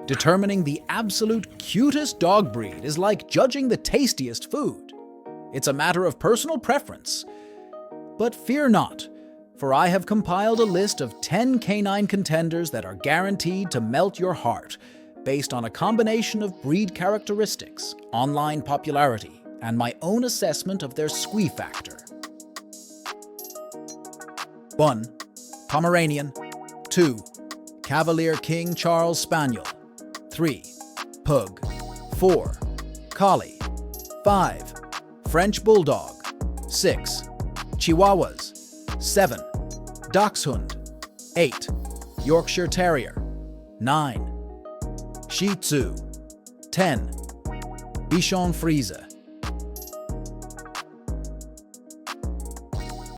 Determining the absolute cutest dog breed is like judging the tastiest food. It's a matter of personal preference. But fear not, for I have compiled a list of 10 canine contenders that are guaranteed to melt your heart, based on a combination of breed characteristics, online popularity, and my own assessment of their squee factor. 1. Pomeranian. 2. Cavalier King Charles Spaniel. 3. Pug. 4. Collie. 5. French Bulldog. 6. Chihuahuas. 7. Dachshund. 8. Yorkshire Terrier. 9. Shih Tzu. 10. Bichon Frise.